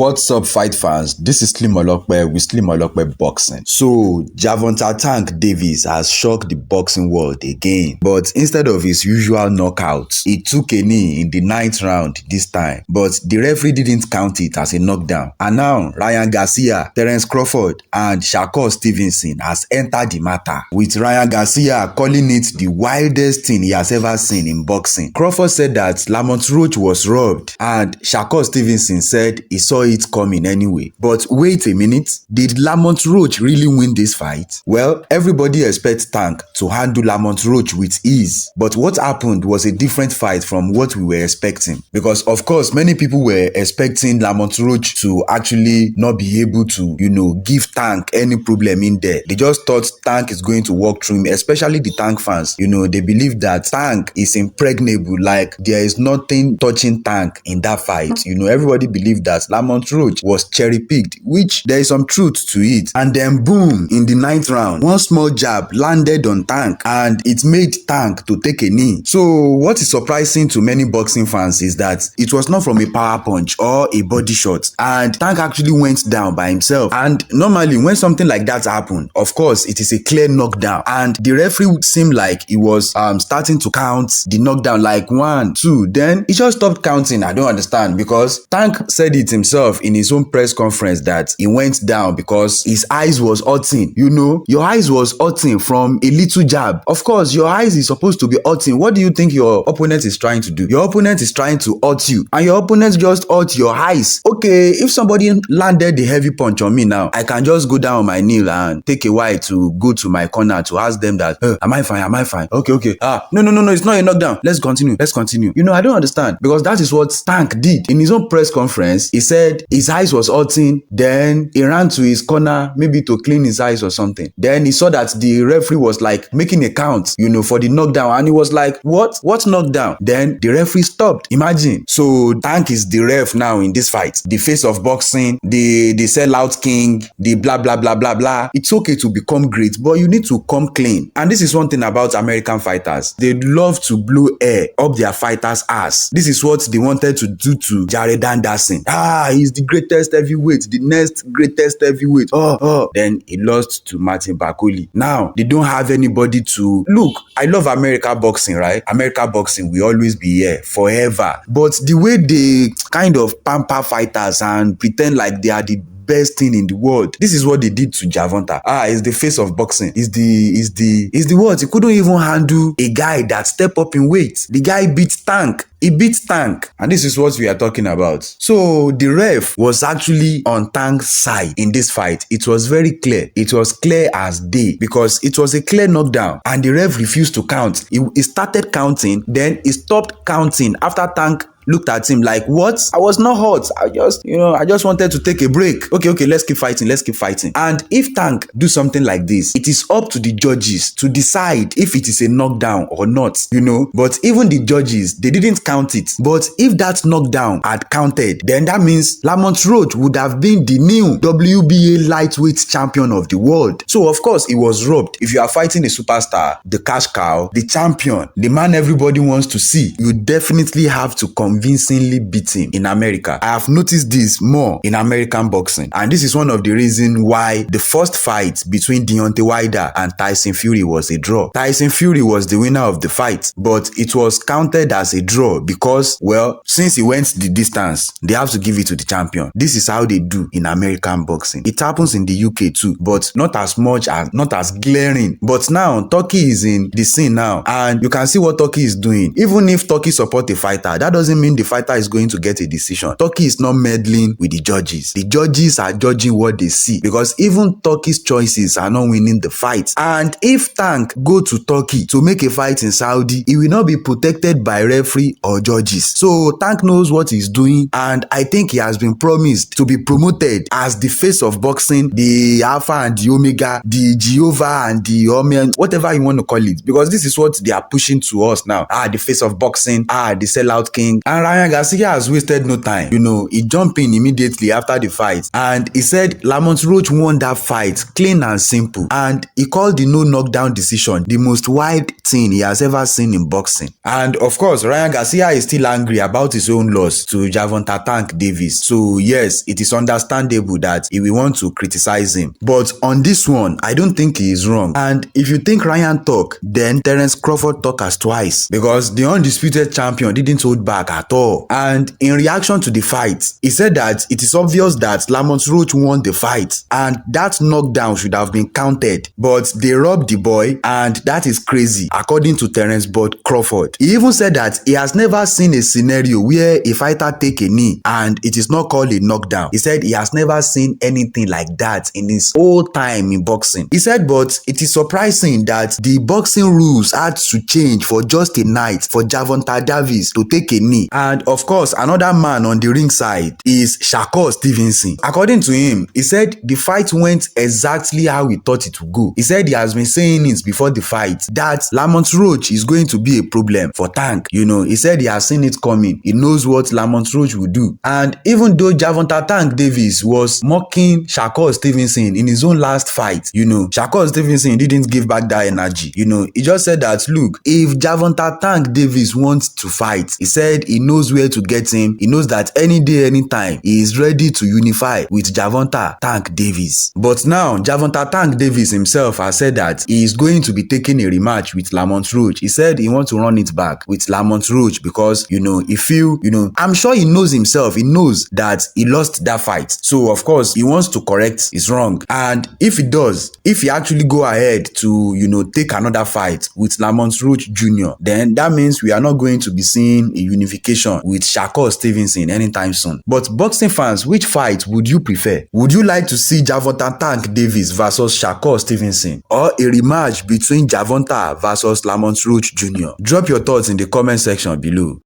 What's up, fight fans? This is Slim Olokpe with Slim Olokpe Boxing. So, Gervonta Tank Davis has shocked the boxing world again. But instead of his usual knockout, he took a knee in the 9th round this time. But the referee didn't count it as a knockdown. And now, Garcia, Terence Crawford, and Shakur Stevenson has entered the matter, with Garcia calling it the wildest thing he has ever seen in boxing. Crawford said that Lamont Roach was robbed, and Shakur Stevenson said he saw it coming anyway. But wait a minute, did Lamont Roach really win this fight? Well, everybody expects Tank to handle Lamont Roach with ease, but what happened was a different fight from what we were expecting, because of course many people were expecting Lamont Roach to actually not be able to, give Tank any problem in there. They just thought Tank is going to walk through him, especially the Tank fans. They believe that Tank is impregnable, like there is nothing touching Tank in that fight. Everybody believed that Lamont Roach was cherry-picked, which there is some truth to it. And then boom, in the 9th round, one small jab landed on Tank and it made Tank to take a knee. So what is surprising to many boxing fans is that it was not from a power punch or a body shot, and Tank actually went down by himself. And normally when something like that happens, of course it is a clear knockdown, and the referee seemed like he was starting to count the knockdown, like 1, 2, then he just stopped counting. I don't understand, because Tank said it himself in his own press conference that he went down because his eyes was hurting. Your eyes was hurting from a little jab. Of course your eyes is supposed to be hurting. What do you think your opponent is trying to do? Your opponent is trying to hurt you, and your opponent just hurt your eyes. Okay, if somebody landed the heavy punch on me now, I can just go down on my knee and take a while to go to my corner to ask them that, am I fine? Okay. No, it's not a knockdown. Let's continue. I don't understand, because that is what Tank did in his own press conference. He said his eyes was hurting, then he ran to his corner maybe to clean his eyes or something. Then he saw that the referee was like making a count, for the knockdown, and he was like, what knockdown? Then the referee stopped. Imagine. So Tank is the ref now in this fight, the face of boxing, the sellout king, the blah blah blah blah blah. It's okay to become great, but you need to come clean. And this is one thing about American fighters. They love to blow air up their fighters' ass. This is what they wanted to do to Jared Anderson. He's the greatest heavyweight, the next greatest heavyweight. Then he lost to Martin Bakoli. Now they don't have anybody to look. I love American boxing, right? American boxing will always be here forever. But the way they kind of pamper fighters and pretend like they are the best thing in the world. This is what they did to Gervonta. He's the face of boxing. He's the what? He couldn't even handle a guy that stepped up in weight. The guy beat Tank. He beat Tank. And this is what we are talking about. So the ref was actually on Tank's side in this fight. It was very clear. It was clear as day, because it was a clear knockdown and the ref refused to count. He started counting, then he stopped counting after Tank looked at him like, what? I was not hurt. I just wanted to take a break. Okay, let's keep fighting. And if Tank do something like this, it is up to the judges to decide if it is a knockdown or not, But even the judges, they didn't count it. But if that knockdown had counted, then that means Lamont Roach would have been the new WBA lightweight champion of the world. So of course he was robbed. If you are fighting a superstar, the cash cow, the champion, the man everybody wants to see, you definitely have to convincingly beat him. In America, I have noticed this more in American boxing, and this is one of the reasons why the first fight between Deontay Wilder and Tyson Fury was a draw. Tyson Fury was the winner of the fight, but it was counted as a draw because, well, since he went the distance, they have to give it to the champion. This is how they do in American boxing. It happens in the UK too, but not as glaring. But now Turkey is in the scene now, and you can see what Turkey is doing. Even if Turkey support a fighter, that doesn't mean the fighter is going to get a decision. Turkey is not meddling with the judges. The judges are judging what they see, because even Turkey's choices are not winning the fight. And if Tank go to Turkey to make a fight in Saudi, he will not be protected by referee or judges. So Tank knows what he's doing, and I think he has been promised to be promoted as the face of boxing, the Alpha and the Omega, the Jehovah and the Omen, whatever you want to call it, because this is what they are pushing to us now. The face of boxing, the sellout king. And Ryan Garcia has wasted no time. He jumped in immediately after the fight and he said Lamont Roach won that fight clean and simple, and he called the no knockdown decision the most wild thing he has ever seen in boxing. And of course, Ryan Garcia is still angry about his own loss to Gervonta Tank Davis. So yes, it is understandable that he will want to criticize him. But on this one, I don't think he is wrong. And if you think Ryan talk, then Terence Crawford talk as twice, because the undisputed champion didn't hold back at all. And in reaction to the fight, he said that it is obvious that Lamont Roach won the fight and that knockdown should have been counted, but they robbed the boy, and that is crazy, according to Terence Crawford. He even said that he has never seen a scenario where a fighter take a knee and it is not called a knockdown. He said he has never seen anything like that in his whole time in boxing. He said, but it is surprising that the boxing rules had to change for just a night for Gervonta Davis to take a knee. And of course, another man on the ring side is Shakur Stevenson. According to him, he said the fight went exactly how he thought it would go. He said he has been saying it before the fight that Lamont Roach is going to be a problem for Tank. He said he has seen it coming. He knows what Lamont Roach will do. And even though Gervonta Tank Davis was mocking Shakur Stevenson in his own last fight, Shakur Stevenson didn't give back that energy. He just said that, look, if Gervonta Tank Davis wants to fight, he said he knows where to get him. He knows that any day, anytime, he is ready to unify with Gervonta Tank Davis. But now, Gervonta Tank Davis himself has said that he is going to be taking a rematch with Lamont Roach. He said he wants to run it back with Lamont Roach because, he feel, I'm sure he knows himself. He knows that he lost that fight. So, of course, he wants to correct his wrong. And if he does, if he actually go ahead to, take another fight with Lamont Roach Jr., then that means we are not going to be seeing a unification with Shakur Stevenson anytime soon. But boxing fans, which fight would you prefer? Would you like to see Gervonta Tank Davis versus Shakur Stevenson, or a rematch between Gervonta versus Lamont Roach Jr.? Drop your thoughts in the comment section below.